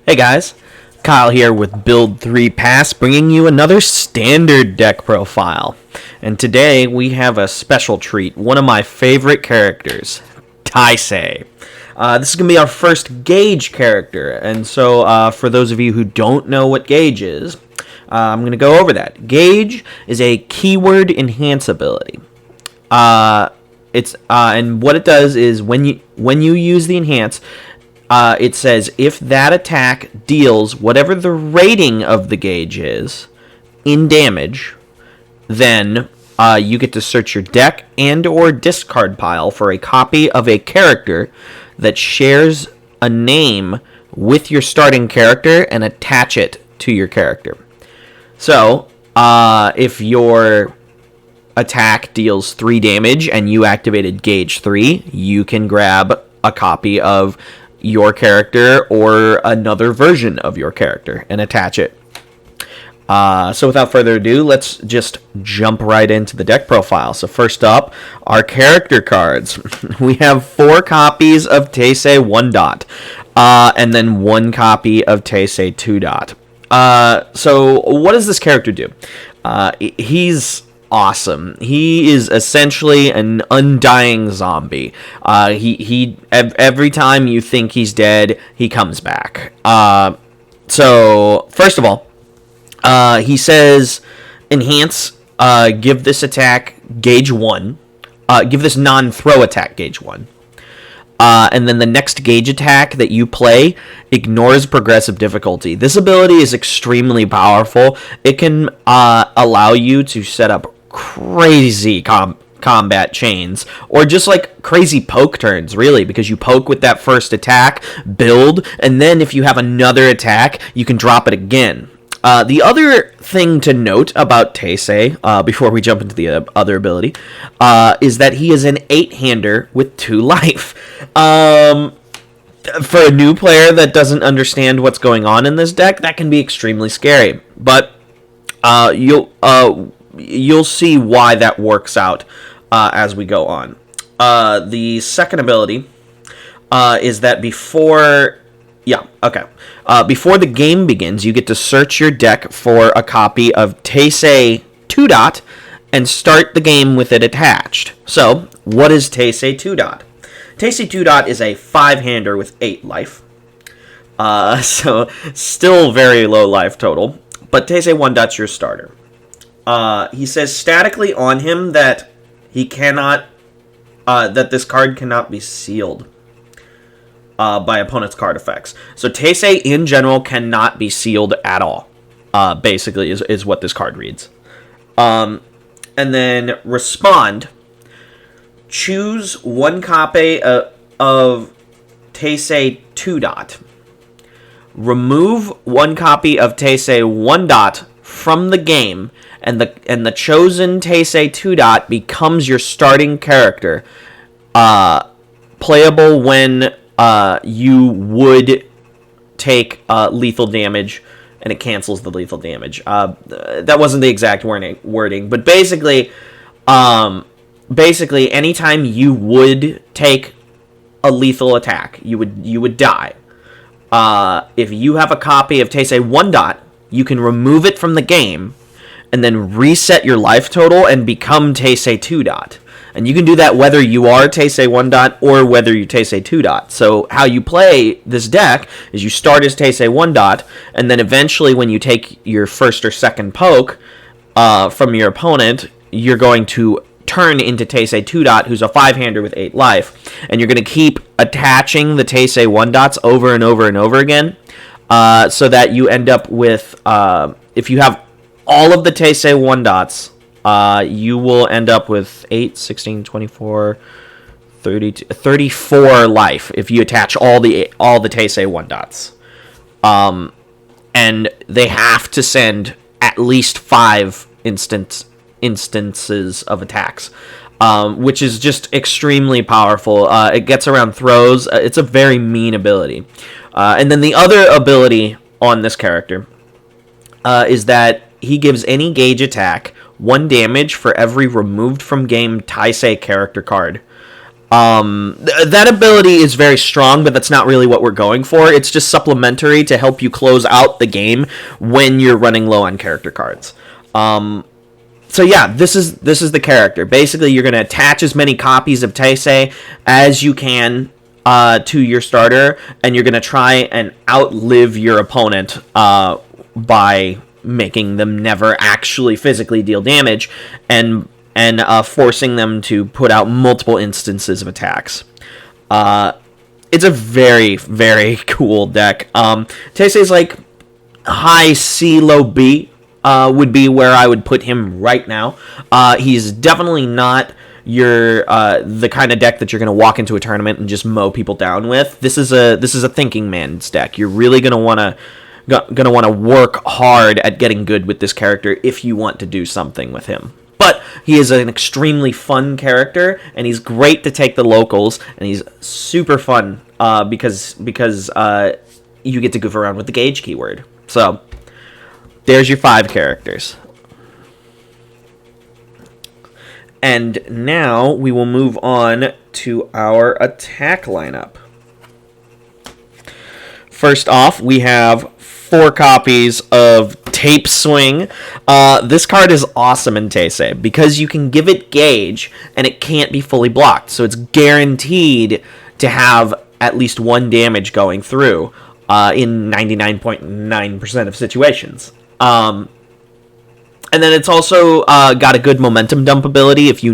Hey guys, Kyle here with Build 3 Pass, bringing you another standard deck profile. And today we have a special treat, one of my favorite characters, Taisei. This is going to be our first Gauge character, and so for those of you who don't know what Gauge is, I'm going to go over that. Gauge is a keyword enhance ability. And what it does is when you use the enhance, it says if that attack deals whatever the rating of the gauge is in damage, then you get to search your deck and or discard pile for a copy of a character that shares a name with your starting character and attach it to your character. So, if your attack deals 3 damage and you activated gauge 3, you can grab a copy of your character or another version of your character and attach it. So without further ado, let's just jump right into the deck profile. So first up, our character cards. We have 4 copies of Taisei 1 dot, and then 1 copy of Taisei 2 dot. So what does this character do? He's awesome. He is essentially an undying zombie. He every time you think he's dead, he comes back. So first of all, he says enhance, give this attack gauge 1, give this non-throw attack gauge 1. And then the next gauge attack that you play ignores progressive difficulty. This ability is extremely powerful. It can allow you to set up crazy combat chains, or just like crazy poke turns, really, because you poke with that first attack, build, and then if you have another attack, you can drop it again. The other thing to note about Taisei, before we jump into the other ability, is that he is an 8-hander with 2 life. For a new player that doesn't understand what's going on in this deck, that can be extremely scary. But you'll see why that works out as we go on. The second ability is that before the game begins, you get to search your deck for a copy of Taisei 2 dot and start the game with it attached. So, what is Taisei 2 dot? Taisei 2 dot is a 5-hander with 8 life. So, still very low life total. But Taisei 1 dot's your starter. He says statically on him that he cannot, that this card cannot be sealed by opponent's card effects. So Taisei in general cannot be sealed at all. Basically, is what this card reads. And then respond. Choose 1 copy of Taisei 2 dot. Remove 1 copy of Taisei 1 dot from the game, and the chosen Taisei 2 dot becomes your starting character, playable when you would take lethal damage, and it cancels the lethal damage. That wasn't the exact wording, but basically, anytime you would take a lethal attack, you would die. If you have a copy of Taisei 1 dot, you can remove it from the game and then reset your life total and become Taisei 2 dot. And you can do that whether you are Taisei 1 dot or whether you're Taisei 2 dot. So how you play this deck is you start as Taisei 1 dot, and then eventually when you take your first or second poke from your opponent, you're going to turn into Taisei 2 dot, who's a 5-hander with 8 life. And you're going to keep attaching the Taisei 1 dots over and over and over again, so that you end up with, if you have all of the Taisei 1 dots, you will end up with 8, 16, 24, 32, 34 life if you attach all the Taisei 1 dots. And they have to send at least 5 instances of attacks, which is just extremely powerful. It gets around throws. It's a very mean ability. And then the other ability on this character is that he gives any gauge attack 1 damage for every removed from game Taisei character card. That ability is very strong, but that's not really what we're going for. It's just supplementary to help you close out the game when you're running low on character cards. So yeah, this is the character. Basically, you're going to attach as many copies of Taisei as you can to your starter, and you're going to try and outlive your opponent by making them never actually physically deal damage, and forcing them to put out multiple instances of attacks. It's a very, very cool deck. Taisei's like high C, low B would be where I would put him right now. He's definitely not your the kind of deck that you're going to walk into a tournament and just mow people down with. This is a thinking man's deck. You're really going to want to work hard at getting good with this character if you want to do something with him. But he is an extremely fun character, and he's great to take the locals, and he's super fun because you get to goof around with the gauge keyword. So there's your 5 characters. And now we will move on to our attack lineup. First off, we have 4 copies of Tape Swing. This card is awesome in Taisei because you can give it gauge and it can't be fully blocked. So it's guaranteed to have at least 1 damage going through in 99.9% of situations. And then it's also got a good momentum dump ability if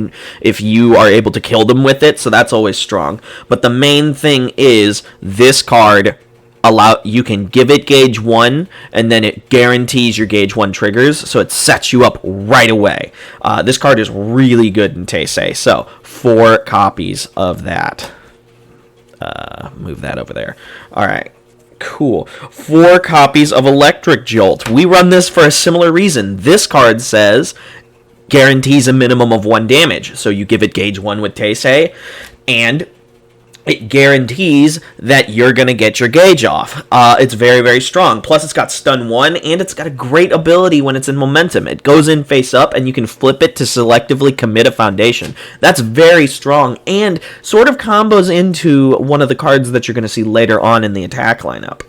you are able to kill them with it, so that's always strong. But the main thing is this card you can give it gauge 1, and then it guarantees your gauge 1 triggers, so it sets you up right away. This card is really good in Taisei, so 4 copies of that. Move that over there. All right. Cool. 4 copies of Electric Jolt. We run this for a similar reason. This card says guarantees a minimum of 1 damage. So you give it gauge 1 with Taisei, and it guarantees that you're going to get your gauge off. It's very, very strong. Plus, it's got stun 1, and it's got a great ability when it's in momentum. It goes in face up, and you can flip it to selectively commit a foundation. That's very strong, and sort of combos into one of the cards that you're going to see later on in the attack lineup.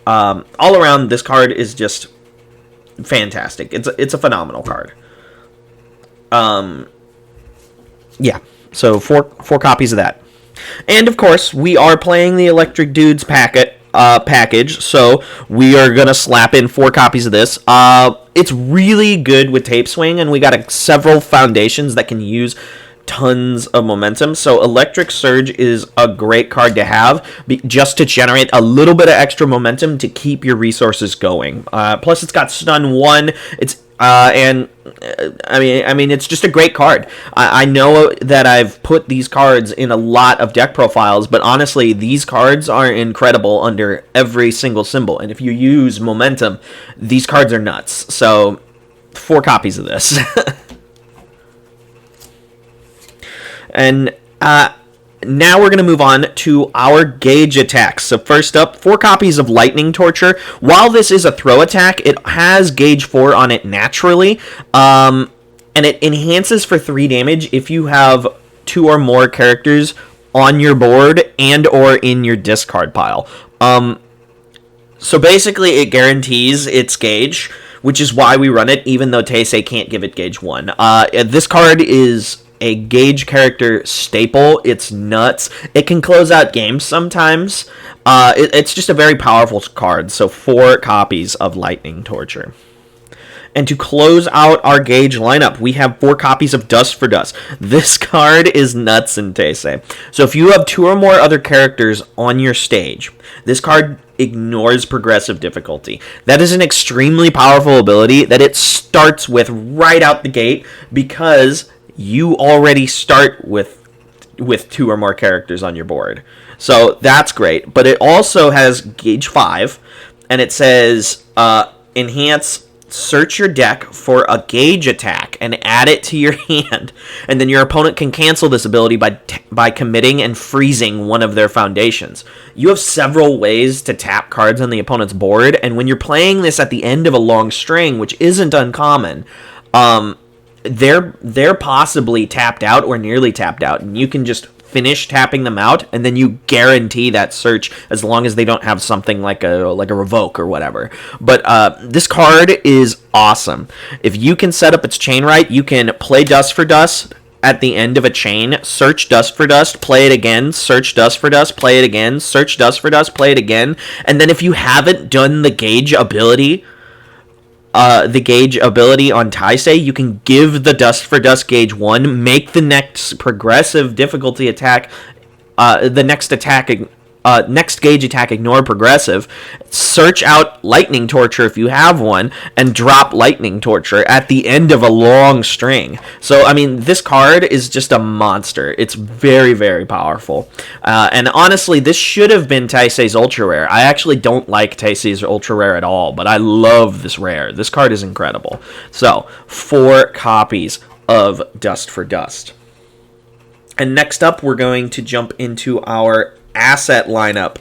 All around, this card is just fantastic. It's a phenomenal card. Yeah, so four copies of that. And of course, we are playing the Electric Dudes package, so we are gonna slap in 4 copies of this. It's really good with Tape Swing, and we got several foundations that can use tons of momentum. So Electric Surge is a great card to have, just to generate a little bit of extra momentum to keep your resources going. Plus, it's got stun 1. I mean, it's just a great card. I know that I've put these cards in a lot of deck profiles, but honestly, these cards are incredible under every single symbol. And if you use momentum, these cards are nuts. So, 4 copies of this. And now we're going to move on to our gauge attacks. So first up, 4 copies of Lightning Torture. While this is a throw attack, it has gauge 4 on it naturally, and it enhances for 3 damage if you have 2 or more characters on your board and or in your discard pile. So basically, it guarantees its gauge, which is why we run it, even though Taisei can't give it gauge 1. This card is a gauge character staple. It's nuts. It can close out games sometimes. It's just a very powerful card. So 4 copies of Lightning Torture. And to close out our gauge lineup, we have 4 copies of Dust for Dust. This card is nuts in Taisei. So if you have 2 or more other characters on your stage, this card ignores progressive difficulty. That is an extremely powerful ability that it starts with right out the gate, because you already start with 2 or more characters on your board. So that's great. But it also has gauge 5, and it says enhance, search your deck for a gauge attack and add it to your hand. And then your opponent can cancel this ability by committing and freezing one of their foundations. You have several ways to tap cards on the opponent's board, and when you're playing this at the end of a long string, which isn't uncommon, they're possibly tapped out or nearly tapped out, and you can just finish tapping them out, and then you guarantee that search as long as they don't have something like a revoke or whatever. But this card is awesome. If you can set up its chain right, you can play Dust for Dust at the end of a chain, search Dust for Dust, play it again, search Dust for Dust, play it again, search Dust for Dust, play it again, and then if you haven't done the gauge ability on Taisei, you can give the Dust for Dust gauge 1, make the next progressive difficulty attack, next gauge attack ignore progressive, search out Lightning Torture if you have one, and drop Lightning Torture at the end of a long string. So, I mean, this card is just a monster. It's very, very powerful. And honestly, this should have been Taisei's Ultra Rare. I actually don't like Taisei's Ultra Rare at all, but I love this rare. This card is incredible. So, 4 copies of Dust for Dust. And next up, we're going to jump into our asset lineup.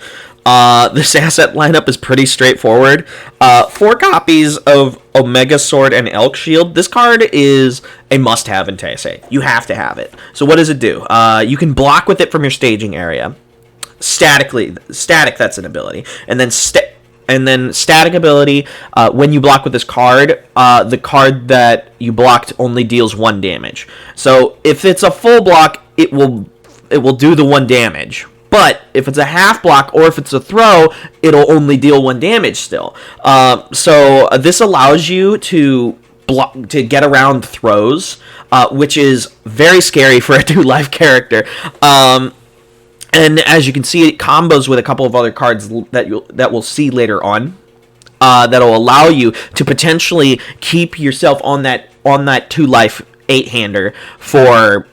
This asset lineup is pretty straightforward. 4 copies of Omega Sword and Elk Shield. This card is a must-have in Taisei. You have to have it. So what does it do? You can block with it from your staging area. Static, that's an ability. And then static ability, when you block with this card, the card that you blocked only deals 1 damage. So if it's a full block, it will do the 1 damage. But if it's a half block or if it's a throw, it'll only deal 1 damage still. So this allows you to get around throws, which is very scary for a 2-life character. And as you can see, it combos with a couple of other cards that we'll see later on. That'll allow you to potentially keep yourself on that 2-life 8-hander for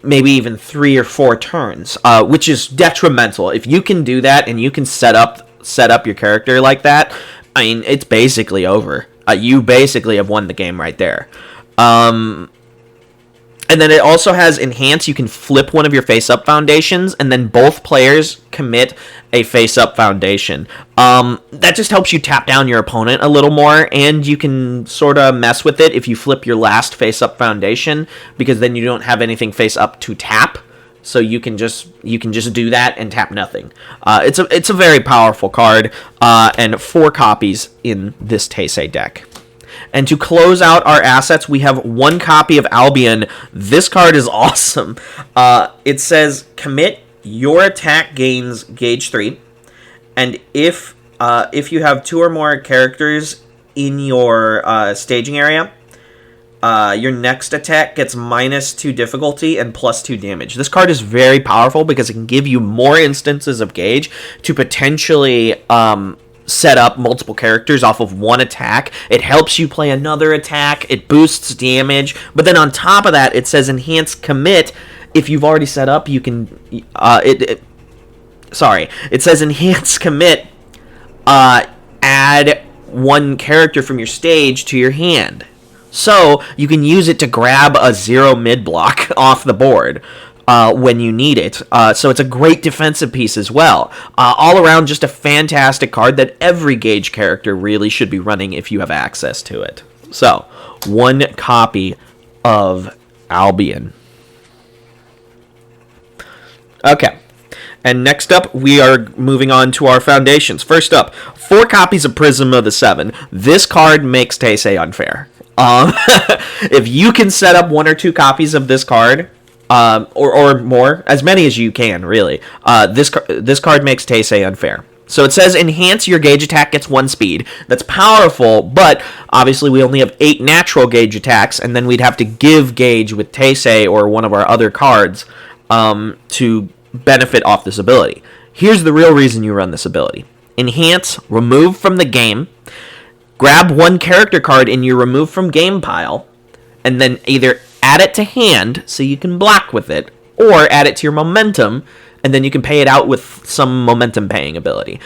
maybe even 3 or 4 turns, which is detrimental. If you can do that and you can set up your character like that, I mean, it's basically over. You basically have won the game right there. And then it also has Enhance. You can flip one of your face-up foundations, and then both players commit a face-up foundation. That just helps you tap down your opponent a little more, and you can sort of mess with it if you flip your last face-up foundation, because then you don't have anything face-up to tap. So you can just do that and tap nothing. It's a very powerful card, and 4 copies in this Taisei deck. And to close out our assets, we have 1 copy of Albion. This card is awesome. It says, commit, your attack gains gauge 3. And if you have 2 or more characters in your staging area, your next attack gets -2 difficulty and +2 damage. This card is very powerful because it can give you more instances of gauge to potentially set up multiple characters off of 1 attack. It helps you play another attack. It boosts damage. But then on top of that, it says enhance commit. If you've already set up, you can... it says enhance commit. Add 1 character from your stage to your hand. So you can use it to grab a 0 mid block off the board when you need it. So it's a great defensive piece as well. All around, just a fantastic card that every gauge character really should be running if you have access to it. So, 1 copy of Albion. Okay. And next up, we are moving on to our foundations. First up, 4 copies of Prism of the 7. This card makes Taisei unfair. If you can set up 1 or 2 copies of this card, or more, as many as you can, really, this card makes Taisei unfair. So it says enhance, your gauge attack gets 1 speed. That's powerful, but obviously we only have 8 natural gauge attacks, and then we'd have to give gauge with Taisei or one of our other cards to benefit off this ability. Here's the real reason you run this ability. Enhance, remove from the game, grab 1 character card in your remove from game pile, and then either add it to hand so you can block with it, or add it to your momentum, and then you can pay it out with some momentum paying ability.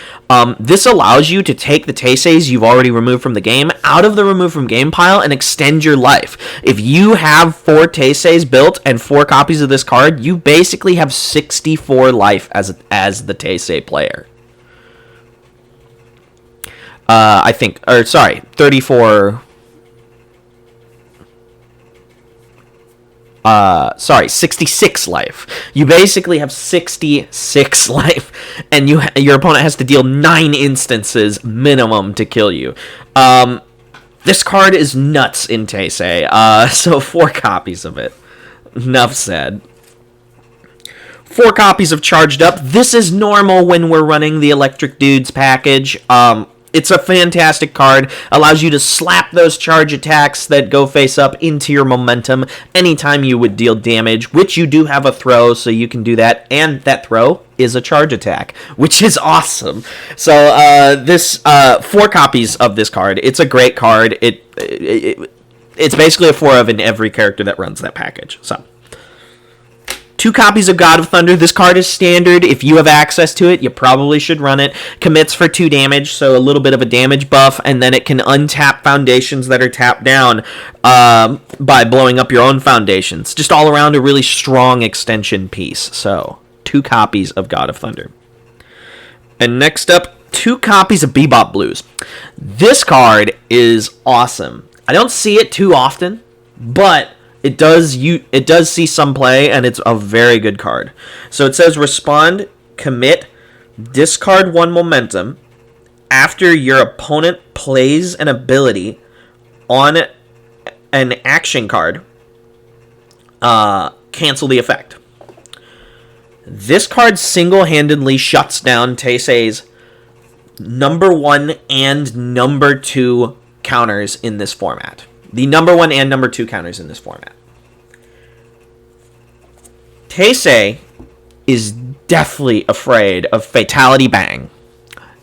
This allows you to take the Taiseis you've already removed from the game out of the remove from game pile and extend your life. If you have 4 Taiseis built and 4 copies of this card, you basically have 64 life as the Taisei player. 34... Sorry, 66 life. You basically have 66 life, and your opponent has to deal 9 instances minimum to kill you. This card is nuts in Taisei, so 4 copies of it. Enough said. 4 copies of Charged Up. This is normal when we're running the Electric Dudes package. It's a fantastic card. Allows you to slap those charge attacks that go face up into your momentum anytime you would deal damage, which you do have a throw, so you can do that. And that throw is a charge attack, which is awesome. So this 4 copies of this card. It's a great card. It's basically a 4 of in every character that runs that package. So 2 copies of God of Thunder. This card is standard. If you have access to it, you probably should run it. Commits for 2 damage, so a little bit of a damage buff, and then it can untap foundations that are tapped down by blowing up your own foundations. Just all around a really strong extension piece. So 2 copies of God of Thunder. And next up, 2 copies of Bebop Blues. This card is awesome. I don't see it too often, but it does see some play, and it's a very good card. So it says respond, commit, discard 1 momentum after your opponent plays an ability on an action card. Cancel the effect. This card single-handedly shuts down Taisei's number 1 and number 2 counters in this format. The number 1 and number 2 counters in this format. Taisei is deathly afraid of Fatality Bang.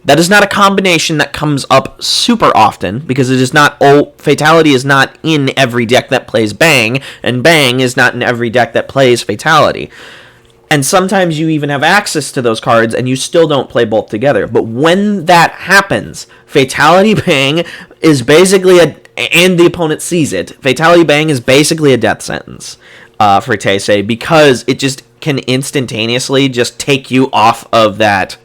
That is not a combination that comes up super often, because it is not. Fatality is not in every deck that plays Bang, and Bang is not in every deck that plays Fatality. And sometimes you even have access to those cards, and you still don't play both together. But when that happens, Fatality Bang is basically and the opponent sees it, Fatality Bang is basically a death sentence for Taisei, because it just can instantaneously just take you off of that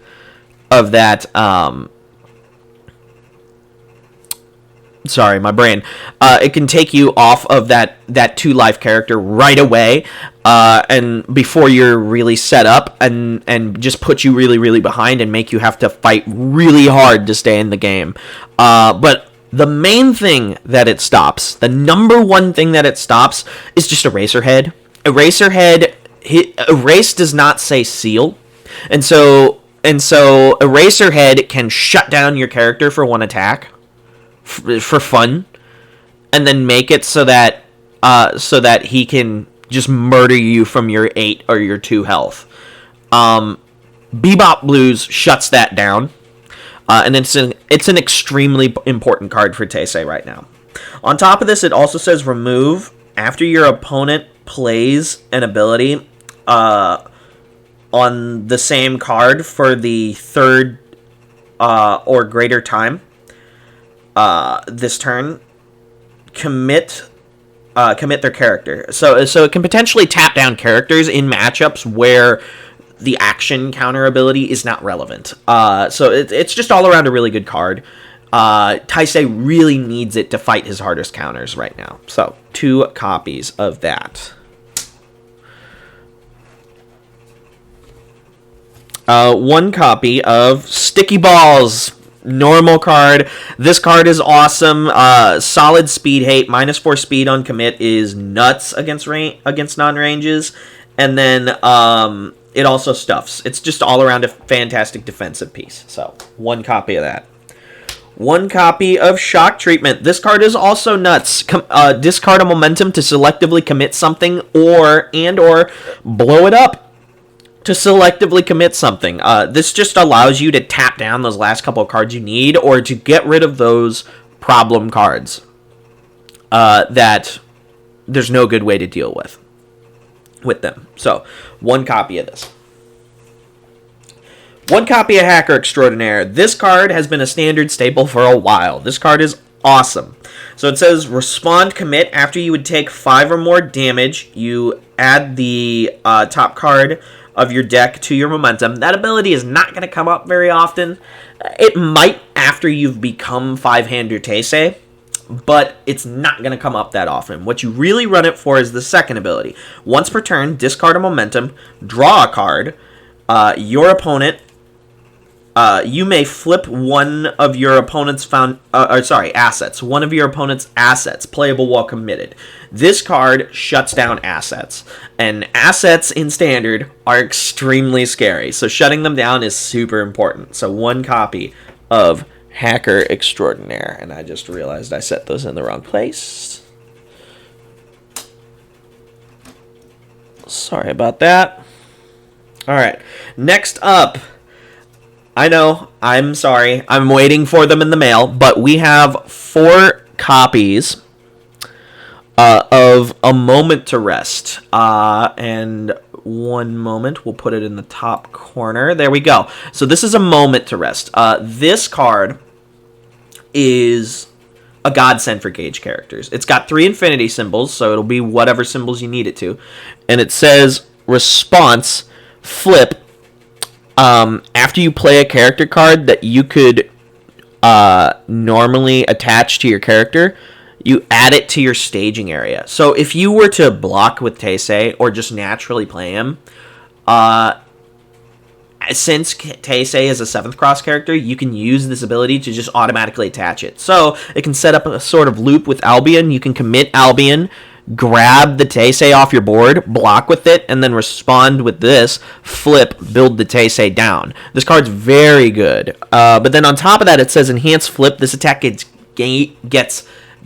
sorry, my brain. It can take you off of that 2-life character right away, and before you're really set up, and just put you really, really behind and make you have to fight really hard to stay in the game. But the main thing that it stops, the number 1 thing that it stops, is just Eraserhead. Erase does not say seal, and so Eraserhead can shut down your character for 1 attack for fun, and then make it so that he can just murder you from your 8 or your 2 health. Bebop Blues shuts that down. And it's an extremely important card for Taisei right now. On top of this, it also says remove after your opponent plays an ability on the same card for the 3rd or greater time this turn. Commit their character. So it can potentially tap down characters in matchups where the action counter ability is not relevant. So it's just all around a really good card. Taisei really needs it to fight his hardest counters right now. So 2 copies of that. 1 copy of Sticky Balls. Normal card. This card is awesome. Solid speed hate. -4 speed on commit is nuts against non-ranges. And then it also stuffs. It's just all around a fantastic defensive piece. So 1 copy of that. 1 copy of Shock Treatment. This card is also nuts. Discard a momentum to selectively commit something, or blow it up to selectively commit something. This just allows you to tap down those last couple of cards you need, or to get rid of those problem cards that there's no good way to deal with them. So 1 copy of this. 1 copy of Hacker Extraordinaire. This card has been a standard staple for a while. This card is awesome. So it says respond commit after you would take 5 or more damage. You add the top card of your deck to your momentum. That ability is not going to come up very often. It might after you've become 5-hander Taisei. but it's not going to come up that often. What you really run it for is the second ability. Once per turn, discard a momentum, draw a card. Your opponent, you may flip one of your opponent's assets. One of your opponent's assets, playable while committed. This card shuts down assets, and assets in Standard are extremely scary, so shutting them down is super important. So 1 copy of Hacker Extraordinaire, and I just realized I set those in the wrong place. Sorry about that. Alright, next up, I know, I'm sorry, I'm waiting for them in the mail, but we have 4 copies of A Moment to Rest. And one moment, we'll put it in the top corner. There we go. So this is A Moment to Rest. This card is a godsend for Gauge characters. It's got 3 infinity symbols, so it'll be whatever symbols you need it to. And it says, response, flip, after you play a character card that you could normally attach to your character, you add it to your staging area. So if you were to block with Taisei or just naturally play him, since Taisei is a 7th cross character, you can use this ability to just automatically attach it. So it can set up a sort of loop with Albion. You can commit Albion, grab the Taisei off your board, block with it, and then respond with this, flip, build the Taisei down. This card's very good. But then on top of that, it says enhance flip. This attack gets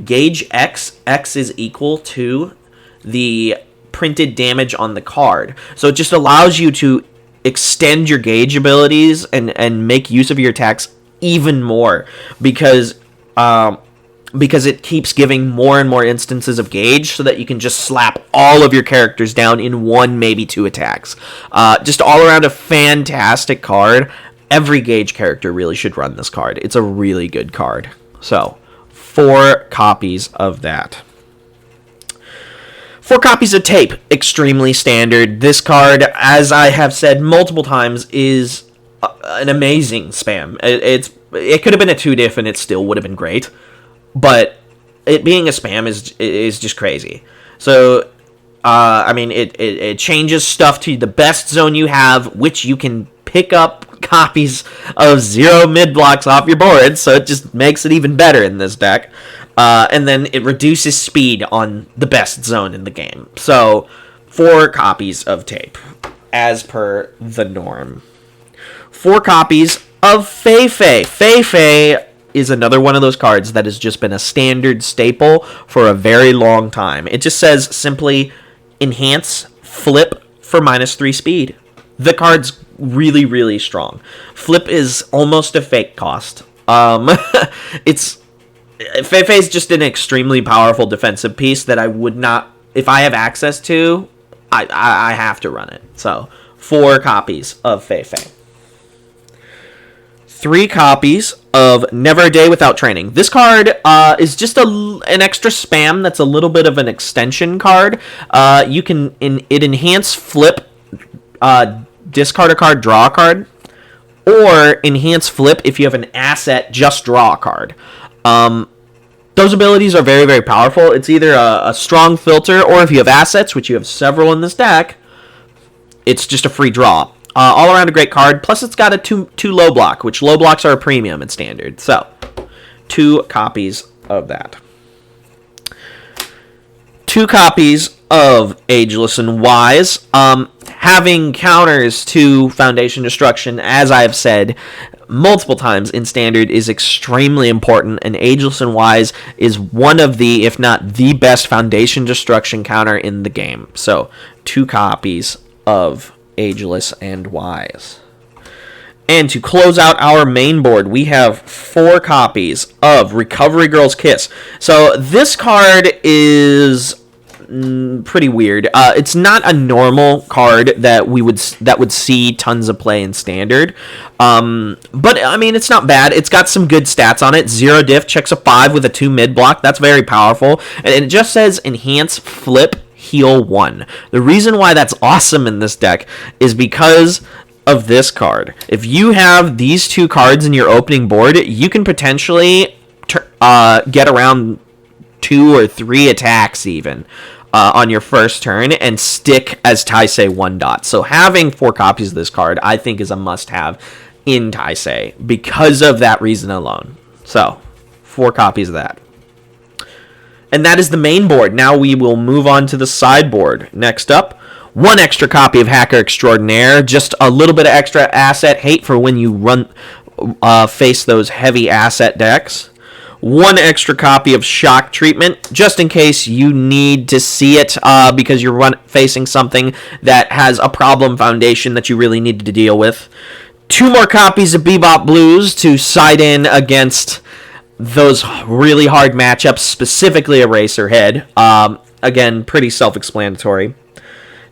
Gauge X. X is equal to the printed damage on the card. So it just allows you to extend your Gauge abilities and make use of your attacks even more because it keeps giving more and more instances of Gauge so that you can just slap all of your characters down in 1, maybe 2 attacks. Just all around a fantastic card. Every Gauge character really should run this card. It's a really good card. So 4 copies of that. 4 copies of Tape, extremely standard. This card, as I have said multiple times, is an amazing spam. It could have been a 2-diff and it still would have been great, but it being a spam is just crazy. So, I mean, it changes stuff to the best zone you have, which you can pick up copies of 0 mid blocks off your board, so it just makes it even better in this deck. And then it reduces speed on the best zone in the game. So 4 copies of Tape, as per the norm. 4 copies of Feifei. Feifei is another one of those cards that has just been a standard staple for a very long time. It just says simply enhance flip for -3 speed. The card's really, really strong. Flip is almost a fake cost. Feifei is just an extremely powerful defensive piece that I would not, if I have access to, I have to run it. So 4 copies of Feifei. 3 copies of Never a Day Without Training. This card is just an extra spam that's a little bit of an extension card. You can enhance flip, discard a card, draw a card, or enhance flip if you have an asset, just draw a card. Those abilities are very, very powerful. It's either a strong filter, or if you have assets, which you have several in this deck, it's just a free draw. All around a great card. Plus, it's got a 2 low block, which low blocks are a premium in Standard. So, 2 copies of that. 2 copies of Ageless and Wise. Having counters to Foundation Destruction, as I've said multiple times in Standard, is extremely important, and Ageless and Wise is one of the, if not the best Foundation Destruction counter in the game. So, 2 copies of Ageless and Wise. And to close out our main board, we have 4 copies of Recovery Girl's Kiss. So, this card is pretty weird. It's not a normal card that would see tons of play in Standard, but I mean, it's not bad. It's got some good stats on it. 0 diff, checks a 5 with a 2 mid block. That's very powerful, and it just says enhance flip heal 1. The reason why that's awesome in this deck is because of this card. If you have these 2 cards in your opening board, you can potentially get around 2 or 3 attacks even on your first turn and stick as Taisei 1 dot. So having 4 copies of this card, I think, is a must-have in Taisei because of that reason alone. So 4 copies of that. And that is the main board. Now we will move on to the sideboard. Next up, 1 extra copy of Hacker Extraordinaire. Just a little bit of extra asset hate for when you face those heavy asset decks. 1 extra copy of Shock Treatment, just in case you need to see it because you're facing something that has a problem foundation that you really need to deal with. 2 more copies of Bebop Blues to side in against those really hard matchups, specifically Eraserhead. Again, pretty self-explanatory.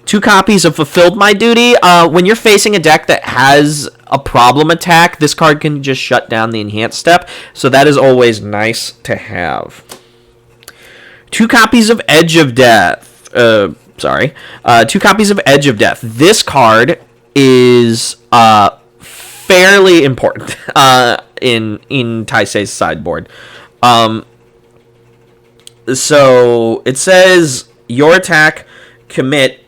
2 copies of Fulfilled My Duty. When you're facing a deck that has a problem attack, this card can just shut down the enhanced step, so that is always nice to have. 2 copies of Edge of Death. 2 copies of Edge of Death. This card is fairly important in Taisei's sideboard. So it says your attack commit.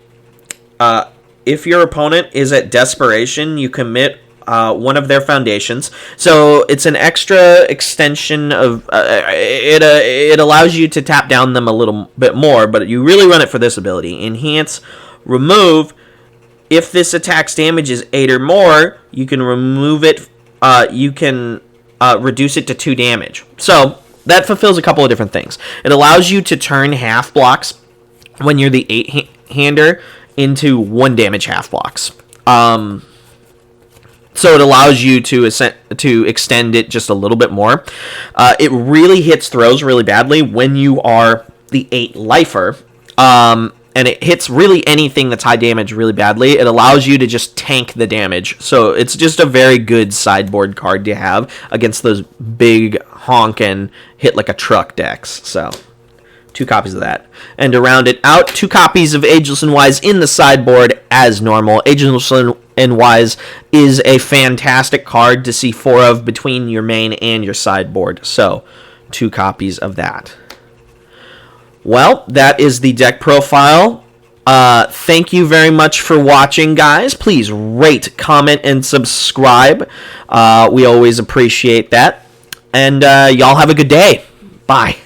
If your opponent is at Desperation, you commit one of their foundations. So it's an extra extension of it allows you to tap down them a little bit more, but you really run it for this ability. Enhance, remove. If this attack's damage is 8 or more, you can remove it. You can reduce it to 2 damage. So that fulfills a couple of different things. It allows you to turn half blocks when you're the 8-hander into 1 damage half blocks. So it allows you to extend it just a little bit more. It really hits throws really badly when you are the 8-lifer. And it hits really anything that's high damage really badly. It allows you to just tank the damage. So it's just a very good sideboard card to have against those big honkin' hit like a truck decks. So 2 copies of that. And to round it out, 2 copies of Ageless and Wise in the sideboard as normal. Ageless and Wise is a fantastic card to see 4 of between your main and your sideboard. So 2 copies of that. Well, that is the deck profile. Thank you very much for watching, guys. Please rate, comment, and subscribe. We always appreciate that. And y'all have a good day. Bye.